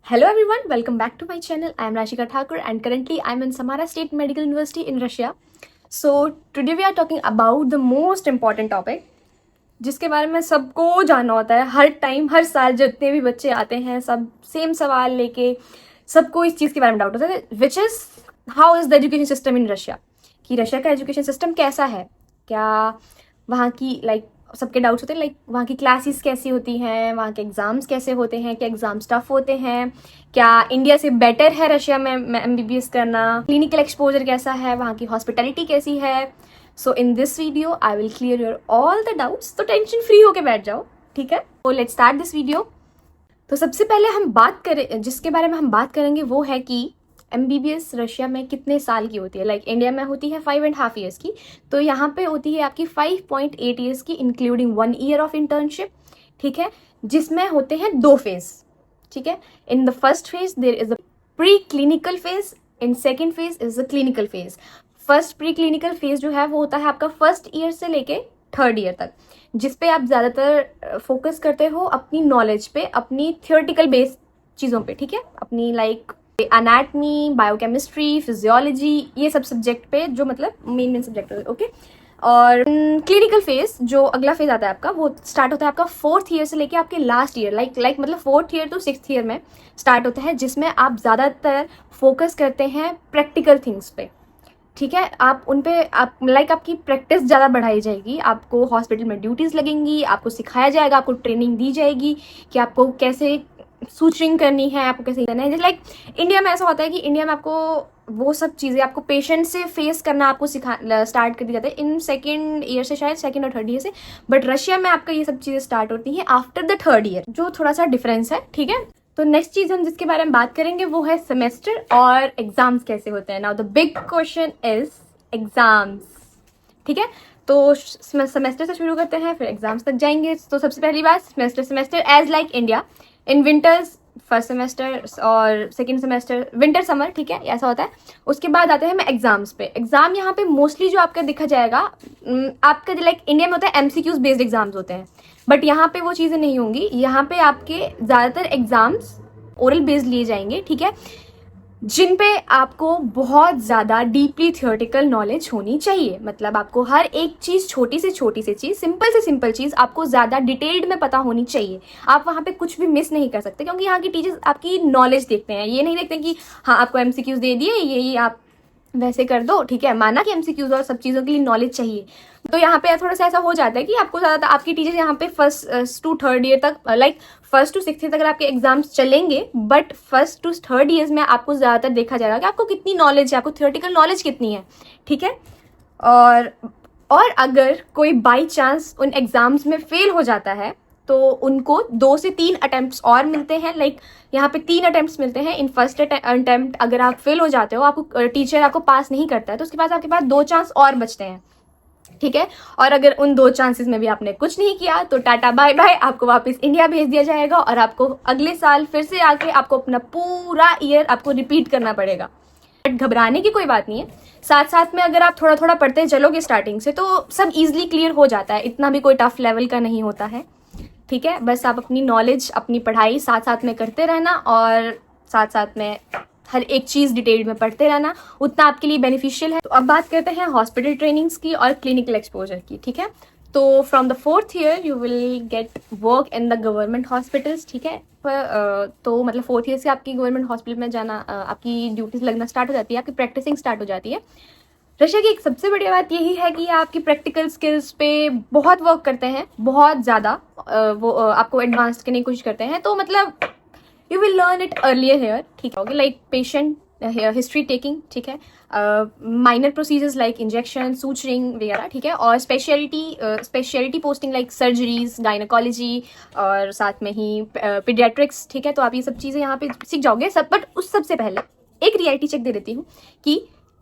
Hello everyone, welcome back to my channel. I am Rashika Thakur and currently I am in Samara State Medical University in Russia. So today we are talking about the most important topic जिसके बारे में सबको जानना होता है हर time हर साल जितने भी बच्चे आते हैं सब सेम सवाल लेके सबको इस चीज़ के बारे में डाउट होता है which is how is the education system in Russia कि रशिया का एजुकेशन सिस्टम कैसा है, क्या वहाँ की सबके डाउट्स होते हैं वहाँ की क्लासेस कैसी होती हैं, वहाँ के एग्ज़ाम्स कैसे होते हैं, क्या एग्ज़ाम्स टफ होते हैं, क्या इंडिया से बेटर है रशिया में MBBS करना, क्लिनिकल एक्सपोजर कैसा है, वहाँ की हॉस्पिटलिटी कैसी है. So in this video I will clear your all the doubts. तो टेंशन फ्री होके बैठ जाओ, ठीक है. तो लेट्स स्टार्ट दिस वीडियो. तो सबसे पहले हम बात करें जिसके बारे में हम बात करेंगे वो है कि MBBS रशिया में कितने साल की होती है. इंडिया में होती है 5.5 ईयर्स की, तो यहाँ पे होती है आपकी 5.8 ईयर्स की इंक्लूडिंग 1 ईयर ऑफ इंटर्नशिप, ठीक है, जिसमें होते हैं 2 फेज, ठीक है. In the first phase there is a preclinical phase, in second phase is a clinical phase. First preclinical phase जो है वो होता है आपका फर्स्ट ईयर से लेके 3rd ईयर तक, जिसपे आप ज़्यादातर फोकस करते हो अपनी नॉलेज पे, अपनी थियोरेटिकल बेस्ड चीज़ों पे, ठीक है, अपनी एनाटमी, बायोकेमिस्ट्री, फिजियोलॉजी, ये सब सब्जेक्ट पे जो मेन सब्जेक्ट है, ओके. और क्लिनिकल फेज जो अगला फेज आता है आपका वो स्टार्ट होता है आपका 4th ईयर से लेके आपके last year, 4th year to 6th year में स्टार्ट होता है, जिसमें आप ज़्यादातर फोकस करते हैं प्रैक्टिकल थिंग्स पे, ठीक है. आप उन पे आपकी प्रैक्टिस ज़्यादा बढ़ाई जाएगी, आपको हॉस्पिटल में ड्यूटीज़ लगेंगी, आपको सिखाया जाएगा, आपको ट्रेनिंग दी जाएगी कि आपको कैसे सूचरिंग करनी है, आपको कैसे करना है. जैसे इंडिया में ऐसा होता है कि इंडिया में आपको वो सब चीज़ें आपको पेशेंट से फेस करना आपको स्टार्ट कर दी जाती है इन 2nd ईयर से, शायद 2nd और 3rd ईयर से. बट रशिया में आपका ये सब चीज़ें स्टार्ट होती हैं आफ्टर द 3rd ईयर, जो थोड़ा सा डिफरेंस है, ठीक है. तो नेक्स्ट चीज़ हम जिसके बारे में बात करेंगे वो है सेमेस्टर और एग्जाम्स कैसे होते हैं. Now the big question is exams, ठीक है. तो सेमेस्टर से शुरू करते हैं, फिर एग्जाम्स तक जाएंगे. तो सबसे पहली बात semester as like India in winters, first semester और सेकेंड सेमेस्टर विंटर समर, ठीक है, ऐसा होता है. उसके बाद आते हैं हम एग्जाम्स पे. एग्जाम यहाँ पे मोस्टली जो आपका दिखा जाएगा आपका इंडिया में होता है MCQs बेस्ड एग्जाम्स होते हैं, बट यहाँ पे वो चीज़ें नहीं होंगी. यहाँ पे आपके ज़्यादातर एग्जाम्स ओरल बेस्ड लिए जाएंगे, ठीक है, जिन पे आपको बहुत ज़्यादा डीपली थियोरेटिकल नॉलेज होनी चाहिए. आपको हर एक चीज़, छोटी से चीज़, सिंपल से सिंपल चीज़ आपको ज़्यादा डिटेल्ड में पता होनी चाहिए. आप वहाँ पे कुछ भी मिस नहीं कर सकते, क्योंकि यहाँ की टीचर्स आपकी नॉलेज देखते हैं, ये नहीं देखते कि हाँ आपको MCQs दे दिए, ये आप वैसे कर दो, ठीक है. माना कि MCQs और सब चीज़ों के लिए नॉलेज चाहिए, तो यहाँ पे थोड़ा सा ऐसा हो जाता है कि आपको ज़्यादा आपकी टीचर्स यहाँ पे 1st to 3rd ईयर तक 1st to 6th ईयर तक आपके एग्जाम्स चलेंगे, but 1st to 3rd years में आपको ज़्यादातर देखा जाएगा कि आपको कितनी नॉलेज है, आपको थियोरेटिकल नॉलेज कितनी है, ठीक है. और अगर कोई बाई चांस उन एग्जाम्स में फेल हो जाता है तो उनको 2 से 3 अटेम्प्ट्स और मिलते हैं. यहाँ पे 3 अटेम्प्ट्स मिलते हैं. इन फर्स्ट अटेम्प्ट अगर आप फेल हो जाते हो, आपको टीचर आपको पास नहीं करता है, तो उसके बाद आपके पास 2 चांस और बचते हैं, ठीक है. और अगर उन 2 चांसेस में भी आपने कुछ नहीं किया तो टाटा बाय बाय, आपको वापस इंडिया भेज दिया जाएगा और आपको अगले साल फिर से आके आपको अपना पूरा ईयर आपको रिपीट करना पड़ेगा. बट घबराने की कोई बात नहीं है. साथ साथ में अगर आप थोड़ा थोड़ा पढ़ते चलोगे स्टार्टिंग से तो सब इजीली क्लियर हो जाता है, इतना भी कोई टफ लेवल का नहीं होता है, ठीक है. बस आप अपनी नॉलेज, अपनी पढ़ाई साथ साथ में करते रहना और साथ साथ में हर एक चीज़ डिटेल में पढ़ते रहना, उतना आपके लिए बेनिफिशियल है. तो अब बात करते हैं हॉस्पिटल ट्रेनिंग्स की और क्लिनिकल एक्सपोजर की, ठीक है. तो from the 4th year you will get work in the government hospitals, ठीक है. तो 4th ईयर से आपकी गवर्नमेंट हॉस्पिटल में जाना, आपकी ड्यूटीज लगना स्टार्ट हो जाती है, आपकी प्रैक्टिसिंग स्टार्ट हो जाती है. रशिया की एक सबसे बड़ी बात यही है कि आपकी प्रैक्टिकल स्किल्स पे बहुत वर्क करते हैं, बहुत ज़्यादा वो आपको एडवांस करने की कोशिश करते हैं. तो you will learn it earlier here, ठीक है. पेशेंट हिस्ट्री टेकिंग, ठीक है, माइनर प्रोसीजर्स इंजेक्शन, सूचरिंग वगैरह, ठीक है. और स्पेशलिटी पोस्टिंग सर्जरीज, गायनेकोलॉजी और साथ में ही पीडियाट्रिक्स, ठीक है. तो आप ये सब चीज़ें यहाँ पे सीख जाओगे सब. बट उस सबसे पहले एक रियलिटी चेक दे देती हूँ कि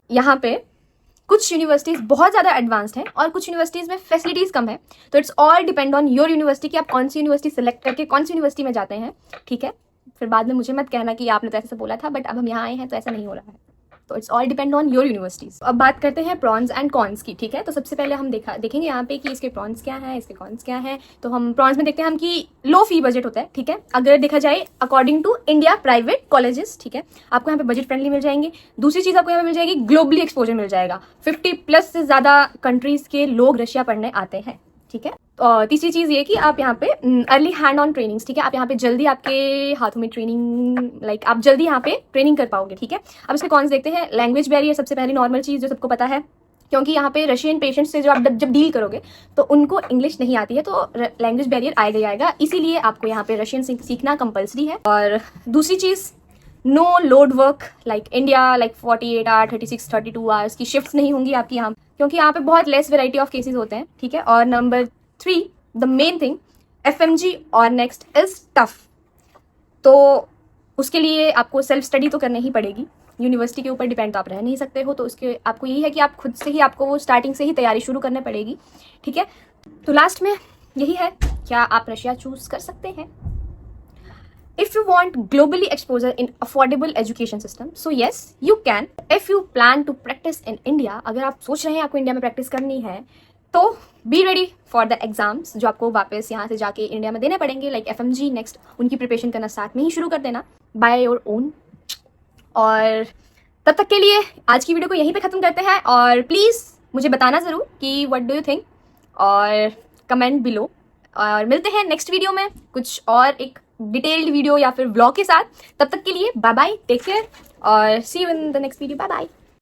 यहाँ पे कुछ यूनिवर्सिटीज़ बहुत ज़्यादा एडवांस्ड हैं और कुछ यूनिवर्सिटीज़ में फैसिलिटीज़ कम है. तो it's all depend on your university कि आप कौन सी यूनिवर्सिटी सेलेक्ट करके कौन सी यूनिवर्सिटी में जाते हैं, ठीक है. फिर बाद में मुझे मत कहना कि आपने तो ऐसे बोला था, बट अब हम यहाँ आए हैं तो ऐसा नहीं हो रहा है. तो it's all depend on your universities. अब बात करते हैं प्रॉन्स एंड कॉन्स की, ठीक है। तो सबसे पहले हम देखेंगे यहाँ पे कि इसके प्रॉन्स क्या है, इसके कॉन्स क्या है। तो हम प्रॉन्स में देखते हैं हम कि लो फी बजट होता है, ठीक है। अगर देखा जाए according to India private colleges, ठीक है, आपको यहाँ पे बजट फ्रेंडली मिल जाएंगे। दूसरी चीज आपको यहाँ पे मिल जाएगी, ग्लोबली एक्सपोजर मिल जाएगा। 50+ से ज्यादा कंट्रीज के लोग रशिया पढ़ने आते हैं, ठीक है। और तीसरी चीज़ ये कि आप यहाँ पे अर्ली हैंड ऑन ट्रेनिंग्स, ठीक है, आप यहाँ पे जल्दी आपके हाथों में ट्रेनिंग, लाइक आप जल्दी यहाँ पे ट्रेनिंग कर पाओगे, ठीक है। अब इसके कॉन्स देखते हैं। लैंग्वेज बैरियर सबसे पहली नॉर्मल चीज़ जो सबको पता है, क्योंकि यहाँ पे रशियन पेशेंट्स से जो आप जब डील करोगे तो उनको इंग्लिश नहीं आती है, तो लैंग्वेज बैरियर आएगा ही आएगा। इसीलिए आपको यहाँ पे रशियन सीखना कंपल्सरी है। और दूसरी चीज़, no load work like India, like 48 hour 36 32 hours की शिफ्ट्स नहीं होंगी आपकी यहाँ, क्योंकि यहाँ पे बहुत लेस वेराइटी ऑफ केसेस होते हैं, ठीक है। और number 3, the main thing, FMG और नेक्स्ट इज टफ। तो उसके लिए आपको सेल्फ स्टडी तो करनी ही पड़ेगी, यूनिवर्सिटी के ऊपर डिपेंड तो आप रह नहीं सकते हो। तो उसके आपको यही है कि आप खुद से ही, आपको वो स्टार्टिंग से ही तैयारी शुरू करनी पड़ेगी, ठीक है। तो लास्ट में यही है, क्या आप रशिया चूज कर सकते हैं? If you want globally exposure in affordable education system, so yes, you can. If you plan to practice in India, अगर आप सोच रहे हैं आपको इंडिया में प्रैक्टिस करनी है, तो be ready for the exams जो आपको वापस यहाँ से जाके इंडिया में देने पड़ेंगे, लाइक FMG नेक्स्ट, उनकी प्रिपरेशन करना साथ में ही शुरू कर देना बाय योर ओन। और तब तक के लिए आज की वीडियो को यहीं पे ख़त्म करते हैं। और प्लीज़ मुझे बताना ज़रूर कि व्हाट डू यू थिंक, और कमेंट बिलो। और मिलते हैं नेक्स्ट वीडियो में कुछ और एक डिटेल्ड वीडियो या फिर व्लॉग के साथ। तब तक के लिए बाय बाय, टेक केयर और see you in the next video. Bye bye.